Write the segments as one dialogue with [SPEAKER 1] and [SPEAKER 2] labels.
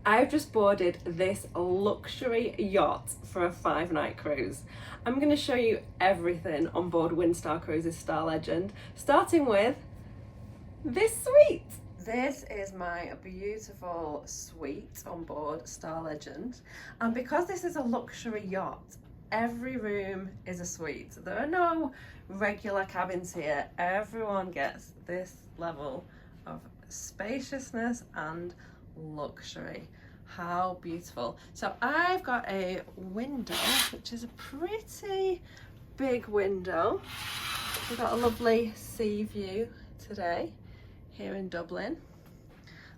[SPEAKER 1] I've just boarded this luxury yacht for a 5-night cruise. I'm going to show you everything on board Windstar Cruises Star Legend, starting with this suite. This is my beautiful suite on board Star Legend, and because this is a luxury yacht, every room is a suite. There are no regular cabins here. Everyone gets this level of spaciousness and luxury. How beautiful. So I've got a window, which is a pretty big window. We've got a lovely sea view today here in Dublin.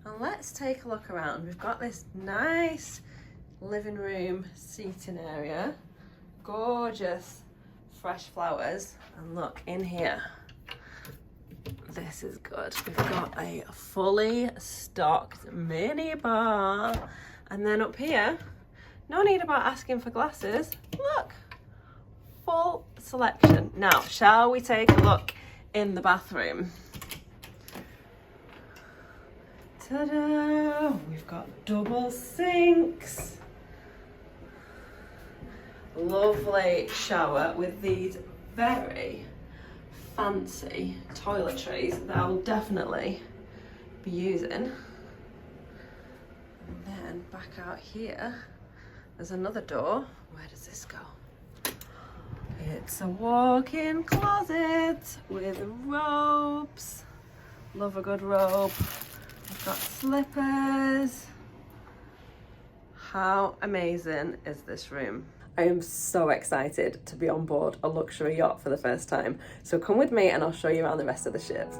[SPEAKER 1] And let's take a look around. We've got this nice living room seating area, gorgeous fresh flowers, and look in here. This is good. We've got a fully stocked mini bar, and then up here, no need about asking for glasses. Look, full selection. Now, shall we take a look in the bathroom? Ta-da! We've got double sinks. Lovely shower with these very fancy toiletries that I will definitely be using. And then back out here, there's another door. Where does this go? It's a walk-in closet with robes. Love a good robe. I've got slippers. How amazing is this room? I am so excited to be on board a luxury yacht for the first time. So come with me and I'll show you around the rest of the ship.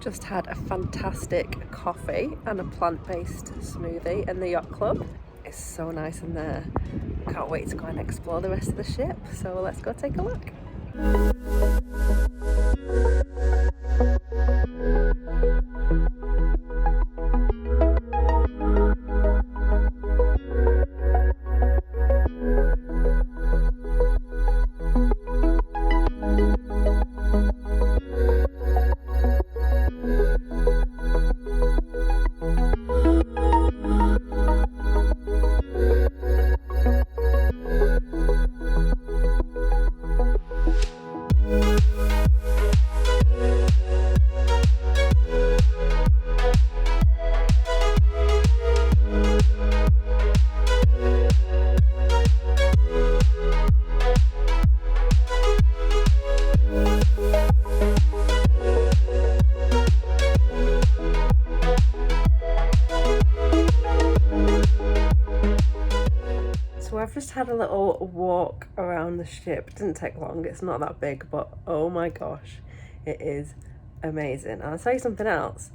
[SPEAKER 1] Just had a fantastic coffee and a plant-based smoothie in the yacht club. It's so nice in there. Can't wait to go and explore the rest of the ship. So let's go take a look. I've just had a little walk around the ship. It didn't take long, it's not that big, but oh my gosh, it is amazing. And I'll tell you something else,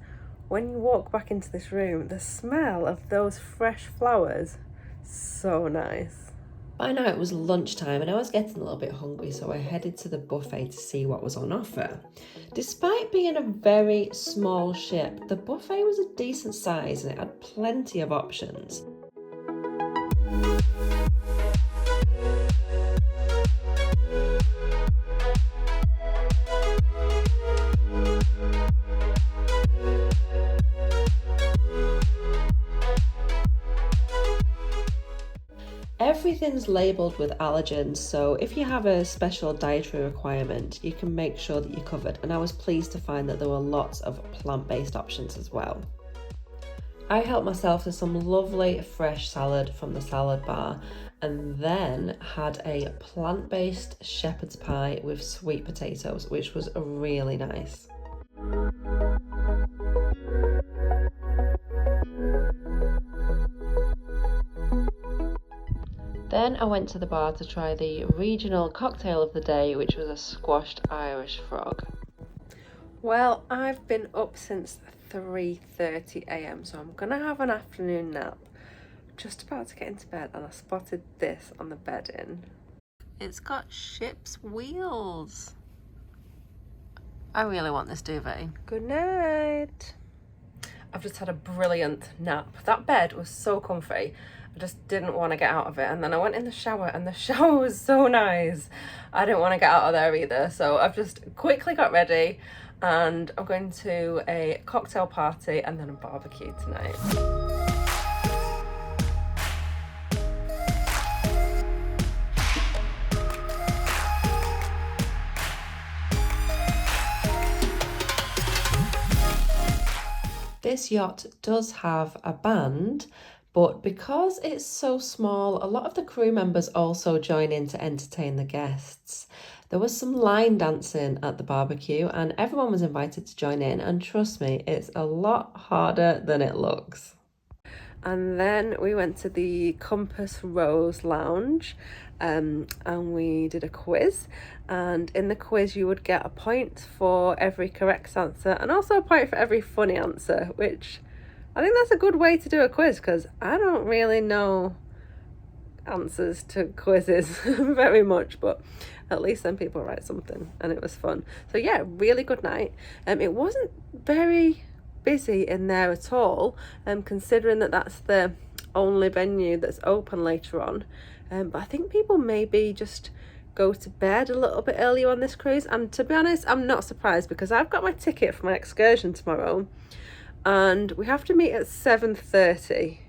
[SPEAKER 1] when you walk back into this room, the smell of those fresh flowers, so nice.
[SPEAKER 2] By now it was lunchtime and I was getting a little bit hungry, so I headed to the buffet to see what was on offer. Despite being a very small ship, the buffet was a decent size and it had plenty of options. Everything's labelled with allergens, so if you have a special dietary requirement, you can make sure that you're covered, and I was pleased to find that there were lots of plant-based options as well. I helped myself to some lovely fresh salad from the salad bar, and then had a plant-based shepherd's pie with sweet potatoes, which was really nice. Then I went to the bar to try the regional cocktail of the day, which was a squashed Irish frog.
[SPEAKER 1] Well, I've been up since 3:30 a.m, so I'm gonna have an afternoon nap. Just about to get into bed and I spotted this on the bedding. It's got ship's wheels. I really want this duvet. Good night. I've just had a brilliant nap. That bed was so comfy. I just didn't want to get out of it. And then I went in the shower and the shower was so nice. I didn't want to get out of there either. So I've just quickly got ready and I'm going to a cocktail party and then a barbecue tonight.
[SPEAKER 2] This yacht does have a band, but because it's so small, a lot of the crew members also join in to entertain the guests. There was some line dancing at the barbecue and everyone was invited to join in, and trust me, it's a lot harder than it looks.
[SPEAKER 1] And then we went to the Compass Rose Lounge and we did a quiz, and in the quiz you would get a point for every correct answer and also a point for every funny answer, which I think that's a good way to do a quiz because I don't really know answers to quizzes very much, but at least then people write something and it was fun. So yeah, really good night. It wasn't very busy in there at all, considering that that's the only venue that's open later on, but I think people maybe just go to bed a little bit earlier on this cruise, and to be honest I'm not surprised because I've got my ticket for my excursion tomorrow and we have to meet at 7:30,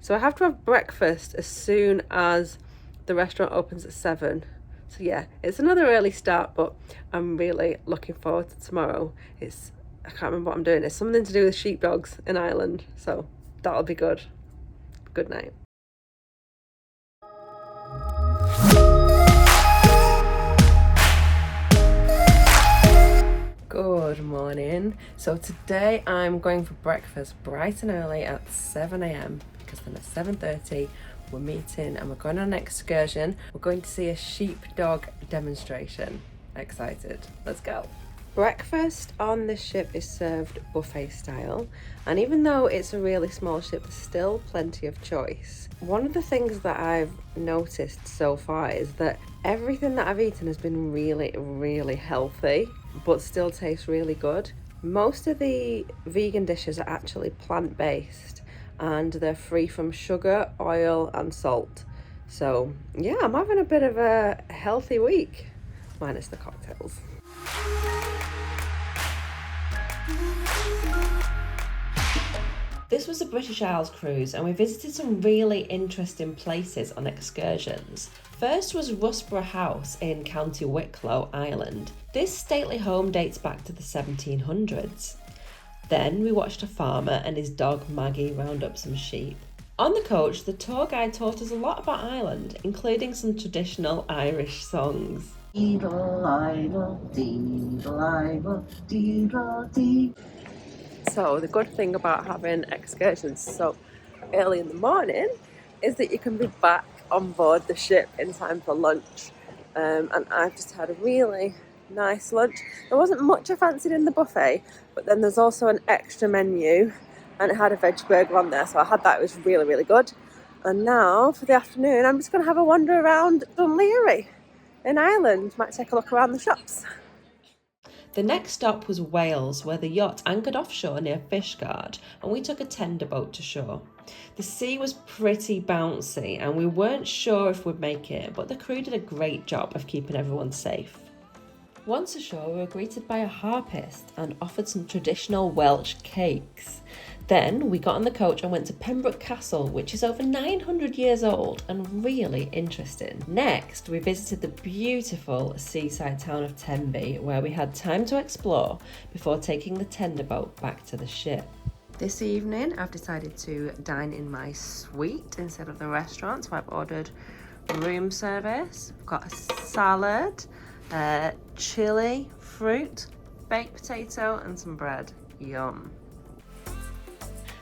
[SPEAKER 1] so I have to have breakfast as soon as the restaurant opens at 7. So yeah, it's another early start, but I'm really looking forward to tomorrow. I can't remember what I'm doing. It's something to do with sheepdogs in Ireland, so that'll be good. Good night. Good morning. So today I'm going for breakfast bright and early at 7 a.m. because then at 7:30 we're meeting and we're going on an excursion. We're going to see a sheepdog demonstration. Excited. Let's go. Breakfast on this ship is served buffet style, and even though it's a really small ship, there's still plenty of choice. One of the things that I've noticed so far is that everything that I've eaten has been really healthy, but still tastes really good. Most of the vegan dishes are actually plant-based and they're free from sugar, oil and salt. So yeah, I'm having a bit of a healthy week, minus the cocktails.
[SPEAKER 2] This was a British Isles cruise and we visited some really interesting places on excursions. First was Rusborough House in County Wicklow, Ireland. This stately home dates back to the 1700s. Then we watched a farmer and his dog Maggie round up some sheep. On the coach, the tour guide taught us a lot about Ireland, including some traditional Irish songs.
[SPEAKER 1] So the good thing about having excursions so early in the morning is that you can be back on board the ship in time for lunch. And I've just had a really nice lunch. There wasn't much I fancied in the buffet, but then there's also an extra menu and it had a veg burger on there, so I had that. It was really good. And now for the afternoon I'm just going to have a wander around Dunleary in Ireland. Might take a look around the shops.
[SPEAKER 2] The next stop was Wales, where the yacht anchored offshore near Fishguard and we took a tender boat to shore. The sea was pretty bouncy and we weren't sure if we'd make it, but the crew did a great job of keeping everyone safe. Once ashore, we were greeted by a harpist and offered some traditional Welsh cakes. Then we got on the coach and went to Pembroke Castle, which is over 900 years old and really interesting. Next, we visited the beautiful seaside town of Tenby, where we had time to explore before taking the tender boat back to the ship. This evening, I've decided to dine in my suite instead of the restaurant, so I've ordered room service. I've got a salad, chili, fruit, baked potato and some bread. Yum.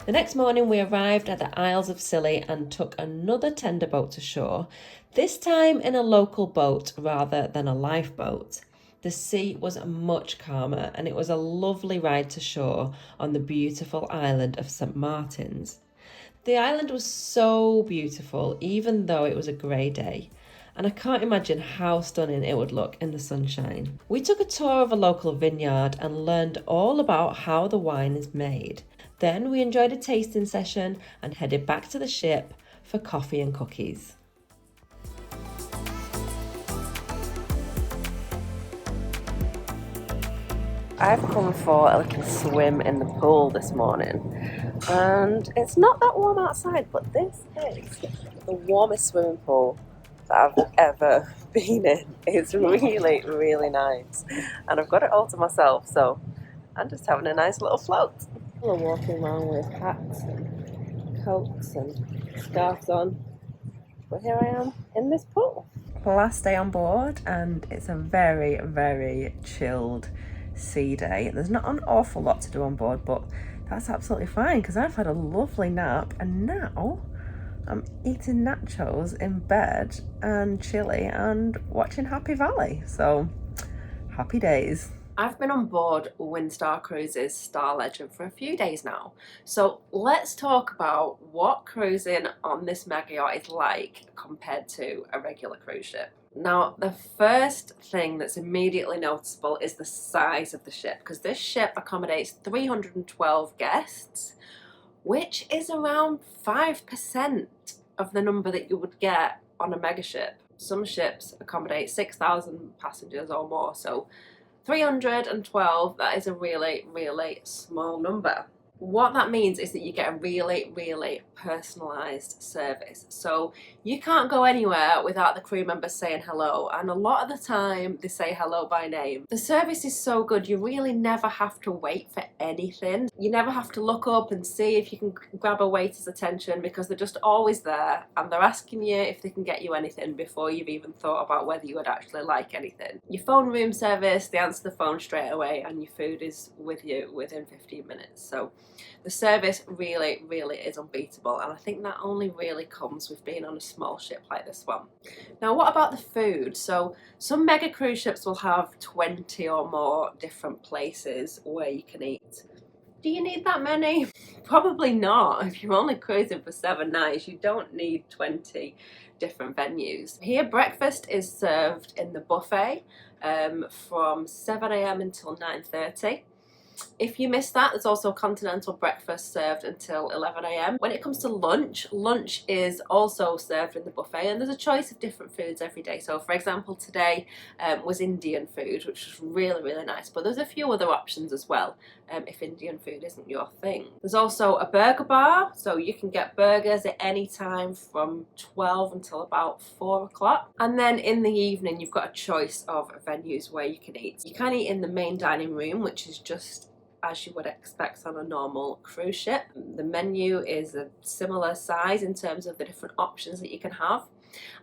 [SPEAKER 2] The next morning we arrived at the Isles of Scilly and took another tender boat to shore, this time in a local boat rather than a lifeboat. The sea was much calmer and it was a lovely ride to shore on the beautiful island of St. Martin's. The island was so beautiful even though it was a grey day, and I can't imagine how stunning it would look in the sunshine. We took a tour of a local vineyard and learned all about how the wine is made. Then we enjoyed a tasting session and headed back to the ship for coffee and cookies. I've come for a little swim in the pool this morning, and it's not that warm outside, but this is the warmest swimming pool that I've ever been in. It's really, really nice, and I've got it all to myself, so I'm just having a nice little float. People are walking around with hats and coats and scarves on, but here I am in this pool. Last day on board, and it's a very, very chilled sea day. There's not an awful lot to do on board, but that's absolutely fine because I've had a lovely nap and now I'm eating nachos in bed and chilly and watching Happy Valley. So happy days. I've been on board Windstar Cruises Star Legend for a few days now. So let's talk about what cruising on this mega yacht is like compared to a regular cruise ship. Now, the first thing that's immediately noticeable is the size of the ship, because this ship accommodates 312 guests, which is around 5% of the number that you would get on a mega ship. Some ships accommodate 6,000 passengers or more, so 312, that is a really, really small number. What that means is that you get a really, really personalised service. So you can't go anywhere without the crew members saying hello, and a lot of the time they say hello by name. The service is so good, you really never have to wait for anything. You never have to look up and see if you can grab a waiter's attention, because they're just always there and they're asking you if they can get you anything before you've even thought about whether you would actually like anything. Your phone room service, they answer the phone straight away and your food is with you within 15 minutes. So the service really, really is unbeatable, and I think that only really comes with being on a small ship like this one. Now, what about the food? So some mega cruise ships will have 20 or more different places where you can eat. Do you need that many? Probably not. If you're only cruising for 7 nights, you don't need 20 different venues. Here, breakfast is served in the buffet from 7 AM until 9:30. If you miss that, there's also continental breakfast served until 11 AM. When it comes to lunch, lunch is also served in the buffet, and there's a choice of different foods every day. So for example, today was Indian food, which was really, really nice, but there's a few other options as well if Indian food isn't your thing. There's also a burger bar, so you can get burgers at any time from 12 until about 4 o'clock. And then in the evening, you've got a choice of venues where you can eat. You can eat in the main dining room, which is just as you would expect on a normal cruise ship. The menu is a similar size in terms of the different options that you can have.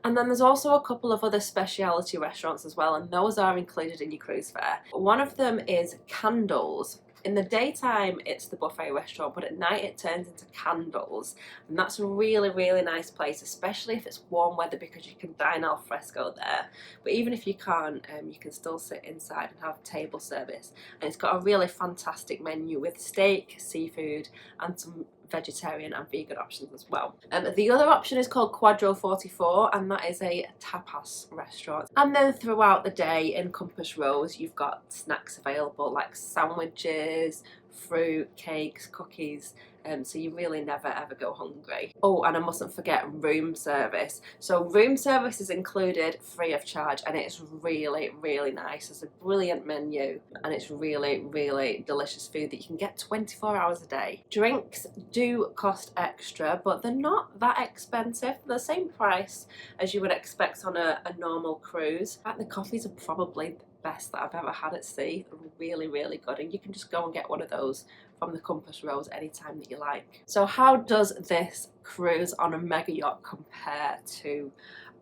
[SPEAKER 2] And then there's also a couple of other specialty restaurants as well, and those are included in your cruise fare. One of them is Candles. In the daytime, it's the buffet restaurant, but at night it turns into Candles. And that's a really, really nice place, especially if it's warm weather, because you can dine al fresco there. But even if you can't, you can still sit inside and have table service. And it's got a really fantastic menu with steak, seafood, and some vegetarian and vegan options as well. The other option is called Quadro 44, and that is a tapas restaurant. And then throughout the day in Compass Rose, you've got snacks available like sandwiches, fruit, cakes, cookies, so you really never ever go hungry. Oh, and I mustn't forget room service. So room service is included free of charge, and it's really, really nice. It's a brilliant menu, and it's really, really delicious food that you can get 24 hours a day. Drinks do cost extra, but they're not that expensive. They're the same price as you would expect on a normal cruise. In fact, the coffees are probably the best that I've ever had at sea. They're really, really good, and you can just go and get one of those from the Compass Rose anytime that you like. So how does this cruise on a mega yacht compare to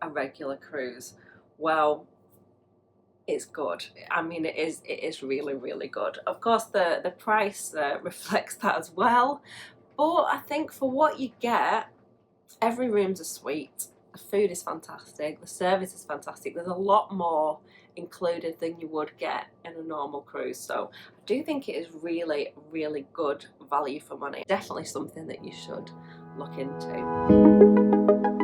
[SPEAKER 2] a regular cruise? Well, it's good. I mean, it is really, really good. Of course, the price reflects that as well, but I think for what you get, every room's a suite.
[SPEAKER 1] The food is fantastic, the service is fantastic. There's a lot more included than you would get in a normal cruise. So I do think it is really, really good value for money. Definitely something that you should look into.